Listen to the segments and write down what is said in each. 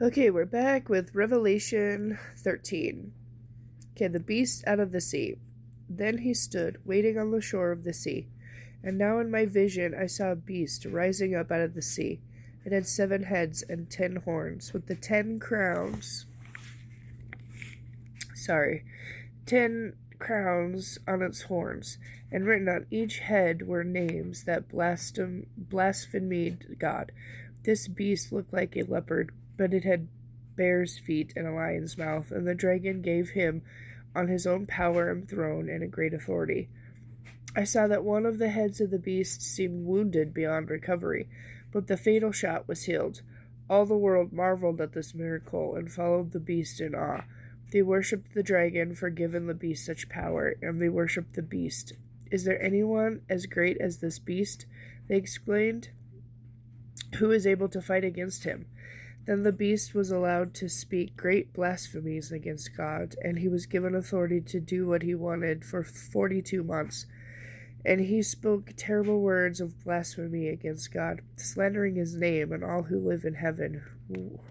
Okay, we're back with Revelation 13. Okay, the beast out of the sea. Then he stood, waiting on the shore of the sea. And now in my vision I saw a beast rising up out of the sea. It had 7 heads and 10 horns, with the 10 crowns. 10 crowns on its horns, and written on each head were names that blasphemed God. This beast looked like a leopard, but it had bear's feet and a lion's mouth, and the dragon gave him on his own power and throne and a great authority. I saw that one of the heads of the beast seemed wounded beyond recovery, but the fatal shot was healed. All the world marveled at this miracle and followed the beast in awe. They worshipped the dragon for giving the beast such power, and they worshipped the beast. Is there anyone as great as this beast? They exclaimed. Who is able to fight against him? Then the beast was allowed to speak great blasphemies against God, and he was given authority to do what he wanted for 42 months. And he spoke terrible words of blasphemy against God, slandering his name and all who live in heaven,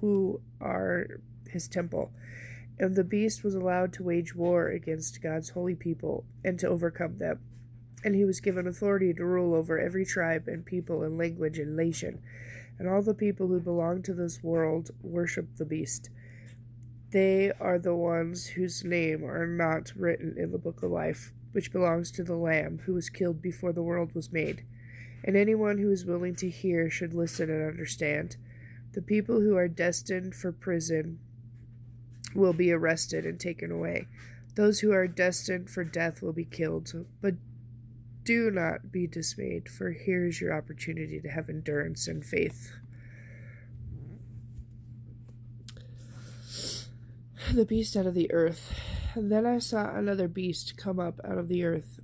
who are his temple. And the beast was allowed to wage war against God's holy people and to overcome them. And he was given authority to rule over every tribe and people and language and nation. And all the people who belong to this world worship the beast. They are the ones whose name are not written in the book of life, which belongs to the Lamb who was killed before the world was made. And anyone who is willing to hear should listen and understand. The people who are destined for prison will be arrested and taken away. Those who are destined for death will be killed. But do not be dismayed, for here is your opportunity to have endurance and faith. The beast out of the earth. And then I saw another beast come up out of the earth.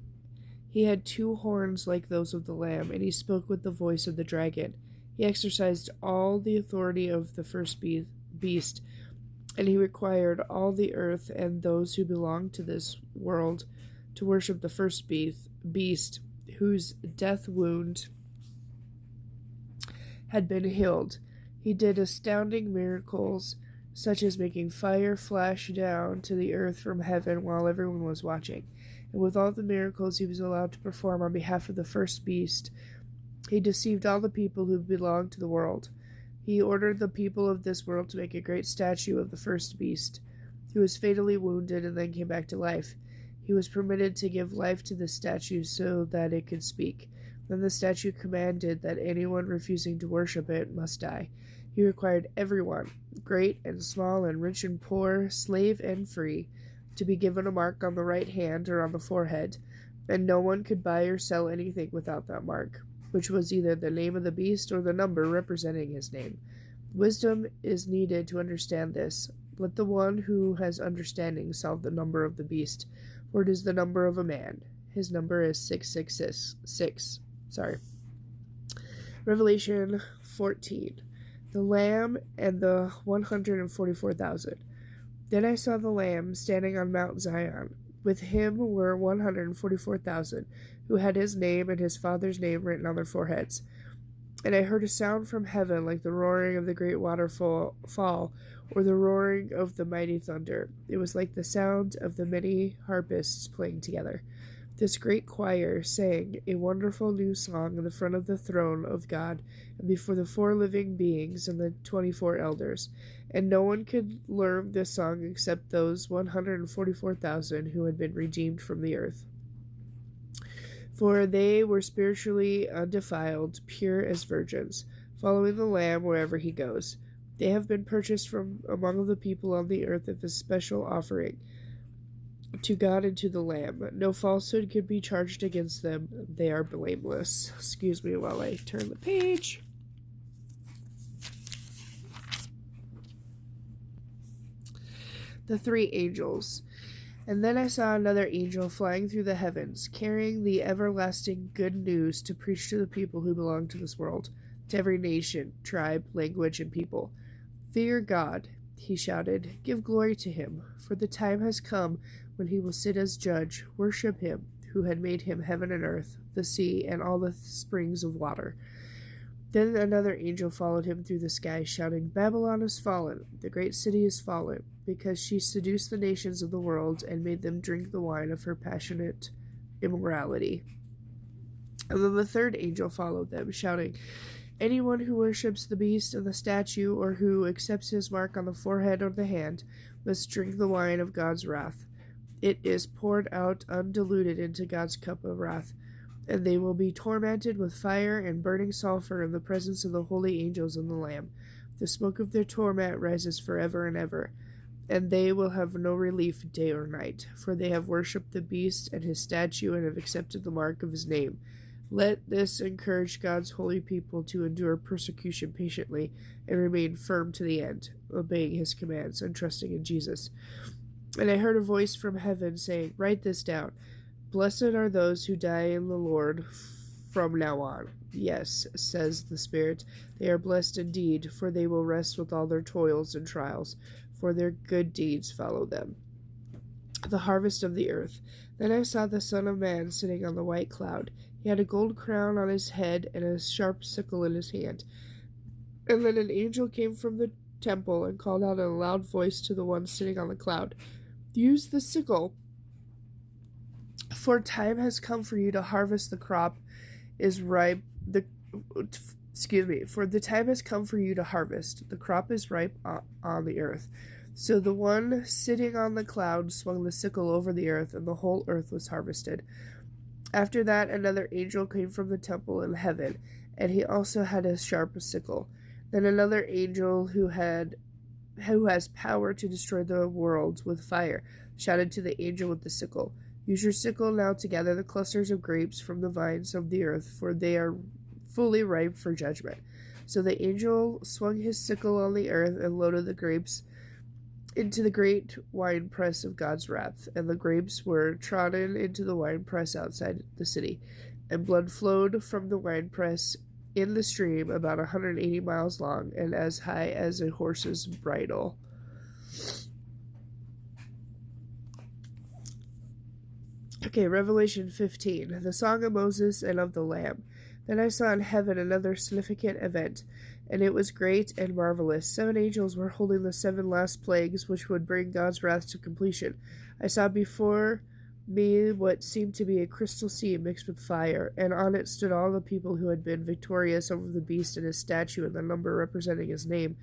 He had 2 horns like those of the lamb, and he spoke with the voice of the dragon. He exercised all the authority of the first beast, and he required all the earth and those who belong to this world to worship the first beast, whose death wound had been healed. He did astounding miracles, such as making fire flash down to the earth from heaven while everyone was watching. And with all the miracles he was allowed to perform on behalf of the first beast, he deceived all the people who belonged to the world. He ordered the people of this world to make a great statue of the first beast, who was fatally wounded and then came back to life. He was permitted to give life to the statue so that it could speak. Then the statue commanded that anyone refusing to worship it must die. He required everyone, great and small and rich and poor, slave and free, to be given a mark on the right hand or on the forehead, and no one could buy or sell anything without that mark, which was either the name of the beast or the number representing his name. Wisdom is needed to understand this. Let the one who has understanding solve the number of the beast, for it is the number of a man. His number is 666. Revelation 14. The Lamb and the 144,000. Then I saw the Lamb standing on Mount Zion. With him were 144,000, who had his name and his Father's name written on their foreheads. And I heard a sound from heaven like the roaring of the great waterfall, or the roaring of the mighty thunder. It was like the sound of the many harpists playing together. This great choir sang a wonderful new song in the front of the throne of God and before the 4 living beings and the 24 elders. And no one could learn this song except those 144,000 who had been redeemed from the earth. For they were spiritually undefiled, pure as virgins, following the Lamb wherever he goes. They have been purchased from among the people on the earth as a special offering to God and to the Lamb. No falsehood could be charged against them. They are blameless. Excuse me while I turn the page. The 3 angels. And then I saw another angel flying through the heavens, carrying the everlasting good news to preach to the people who belong to this world, to every nation, tribe, language, and people. Fear God, he shouted. Give glory to him, for the time has come when he will sit as judge. Worship him, who had made him heaven and earth, the sea, and all the springs of water. Then another angel followed him through the sky, shouting, "Babylon is fallen, the great city is fallen, because she seduced the nations of the world and made them drink the wine of her passionate immorality." And then the third angel followed them, shouting, "Anyone who worships the beast and the statue, or who accepts his mark on the forehead or the hand, must drink the wine of God's wrath. It is poured out undiluted into God's cup of wrath, and they will be tormented with fire and burning sulfur in the presence of the holy angels and the Lamb. The smoke of their torment rises forever and ever, and they will have no relief day or night, for they have worshipped the beast and his statue and have accepted the mark of his name. Let this encourage God's holy people to endure persecution patiently and remain firm to the end, obeying his commands and trusting in Jesus." And I heard a voice from heaven saying, "Write this down. Blessed are those who die in the Lord from now on." Yes, says the Spirit, they are blessed indeed, for they will rest with all their toils and trials, for their good deeds follow them. The harvest of the earth. Then I saw the Son of Man sitting on the white cloud. He had a gold crown on his head and a sharp sickle in his hand. And then an angel came from the temple and called out in a loud voice to the one sitting on the cloud, "Use the sickle, for time has come for you to harvest. The crop is ripe. For the time has come for you to harvest. The crop is ripe on the earth." So the one sitting on the cloud swung the sickle over the earth, and the whole earth was harvested. After that, another angel came from the temple in heaven, and he also had a sharp sickle. Then another angel who has power to destroy the world with fire shouted to the angel with the sickle, "Use your sickle now to gather the clusters of grapes from the vines of the earth, for they are fully ripe for judgment." So the angel swung his sickle on the earth and loaded the grapes into the great winepress of God's wrath, and the grapes were trodden into the winepress outside the city, and blood flowed from the winepress in the stream about 180 miles long and as high as a horse's bridle. Okay, Revelation 15, the Song of Moses and of the Lamb. Then I saw in heaven another significant event, and it was great and marvelous. 7 angels were holding the 7 last plagues, which would bring God's wrath to completion. I saw before me what seemed to be a crystal sea mixed with fire, and on it stood all the people who had been victorious over the beast and his statue, and the number representing his name.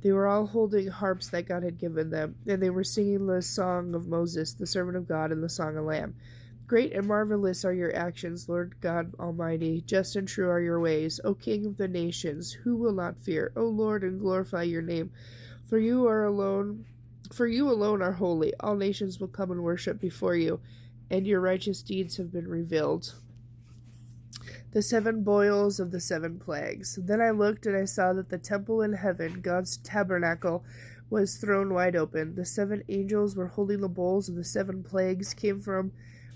They were all holding harps that God had given them, and they were singing the song of Moses, the servant of God, and the song of Lamb. Great and marvelous are your actions, Lord God Almighty. Just and true are your ways, O King of the nations. Who will not fear, O Lord, and glorify your name? For you alone are holy. All nations will come and worship before you, and your righteous deeds have been revealed. The 7 boils of the 7 plagues. Then I looked, and I saw that the temple in heaven, God's tabernacle, was thrown wide open. The 7 angels were holding the bowls of the 7 plagues, came from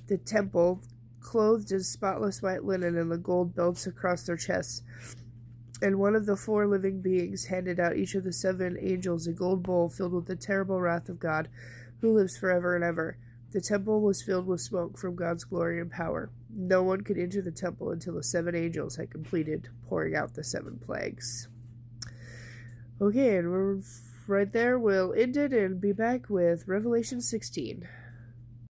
the temple, clothed in spotless white linen and the gold belts across their chests. And one of the 4 living beings handed out each of the 7 angels a gold bowl filled with the terrible wrath of God, who lives forever and ever. The temple was filled with smoke from God's glory and power. No one could enter the temple until the 7 angels had completed pouring out the 7 plagues. Okay, and we're right there. We'll end it and be back with Revelation 16.